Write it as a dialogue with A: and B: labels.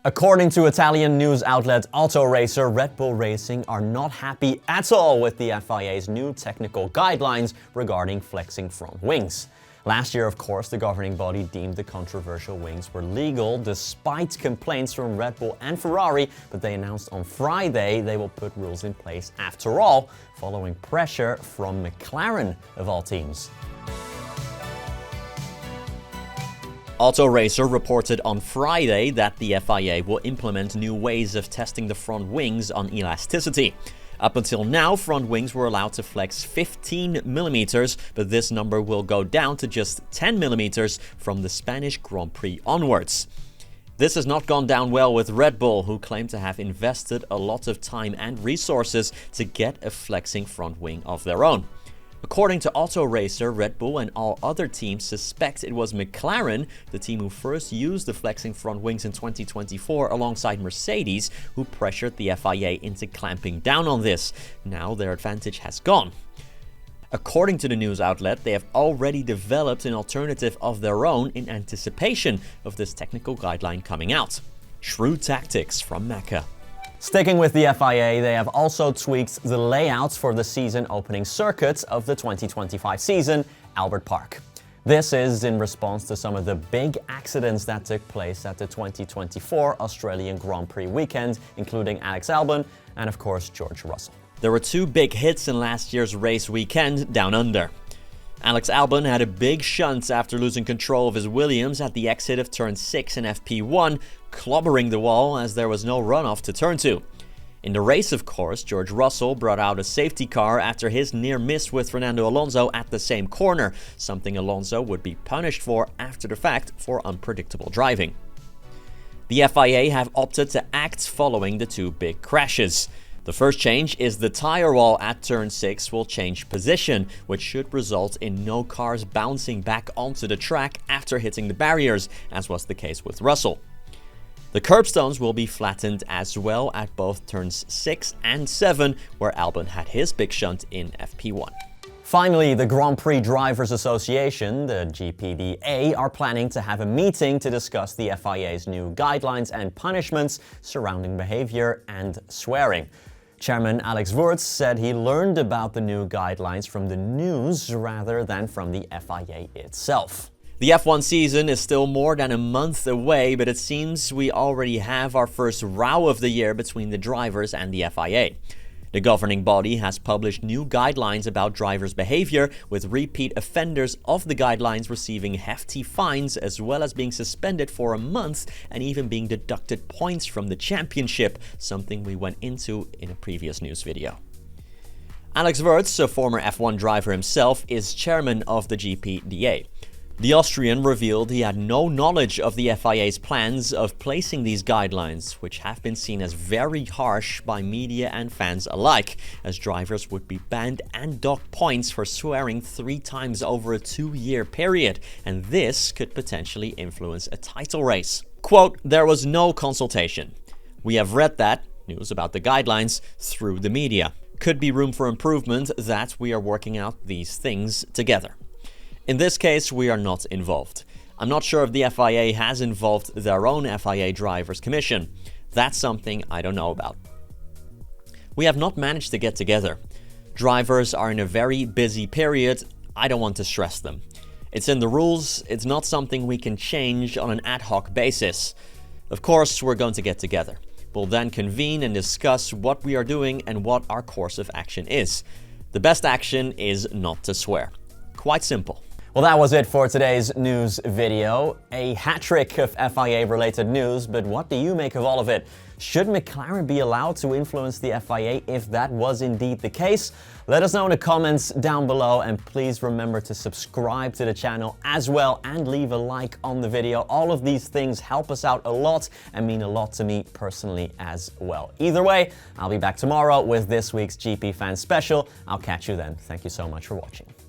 A: According to Italian news outlet Autoracer, Red Bull Racing are not happy at all with the FIA's new technical guidelines regarding flexing front wings. Last year, of course, the governing body deemed the controversial wings were legal despite complaints from Red Bull and Ferrari, but they announced on Friday they will put rules in place after all, following pressure from McLaren of all teams. Autoracer reported on Friday that the FIA will implement new ways of testing the front wings on elasticity. Up until now, front wings were allowed to flex 15mm, but this number will go down to just 10mm from the Spanish Grand Prix onwards. This has not gone down well with Red Bull, who claim to have invested a lot of time and resources to get a flexing front wing of their own. According to Autoracer, Red Bull and all other teams suspect it was McLaren, the team who first used the flexing front wings in 2024 alongside Mercedes, who pressured the FIA into clamping down on this. Now their advantage has gone. According to the news outlet, they have already developed an alternative of their own in anticipation of this technical guideline coming out. Shrewd tactics from Mecca. Sticking with the FIA, they have also tweaked the layouts for the season opening circuit of the 2025 season, Albert Park. This is in response to some of the big accidents that took place at the 2024 Australian Grand Prix weekend, including Alex Albon and, of course, George Russell. There were two big hits in last year's race weekend down under. Alex Albon had a big shunt after losing control of his Williams at the exit of turn 6 in FP1, clobbering the wall as there was no runoff to turn to. In the race, of course, George Russell brought out a safety car after his near miss with Fernando Alonso at the same corner, something Alonso would be punished for after the fact for unpredictable driving. The FIA have opted to act following the two big crashes. The first change is the tire wall at turn 6 will change position, which should result in no cars bouncing back onto the track after hitting the barriers, as was the case with Russell. The curbstones will be flattened as well at both turns 6 and 7, where Albon had his big shunt in FP1. Finally, the Grand Prix Drivers Association, the GPDA, are planning to have a meeting to discuss the FIA's new guidelines and punishments surrounding behavior and swearing. Chairman Alex Wurz said he learned about the new guidelines from the news rather than from the FIA itself. The F1 season is still more than a month away, but it seems we already have our first row of the year between the drivers and the FIA. The governing body has published new guidelines about drivers' behavior, with repeat offenders of the guidelines receiving hefty fines as well as being suspended for a month and even being deducted points from the championship, something we went into in a previous news video. Alex Wurz, a former F1 driver himself, is chairman of the GPDA. The Austrian revealed he had no knowledge of the FIA's plans of placing these guidelines, which have been seen as very harsh by media and fans alike, as drivers would be banned and docked points for swearing 3 times over a 2-year period, and this could potentially influence a title race. Quote, "There was no consultation. We have read that, news about the guidelines, through the media. Could be room for improvement, that we are working out these things together. In this case, we are not involved. I'm not sure if the FIA has involved their own FIA Drivers Commission. That's something I don't know about. We have not managed to get together. Drivers are in a very busy period. I don't want to stress them. It's in the rules. It's not something we can change on an ad hoc basis. Of course, we're going to get together. We'll then convene and discuss what we are doing and what our course of action is. The best action is not to swear. Quite simple." Well, that was it for today's news video. A hat-trick of FIA-related news, but what do you make of all of it? Should McLaren be allowed to influence the FIA if that was indeed the case? Let us know in the comments down below, and please remember to subscribe to the channel as well and leave a like on the video. All of these things help us out a lot and mean a lot to me personally as well. Either way, I'll be back tomorrow with this week's GP Fans Special. I'll catch you then. Thank you so much for watching.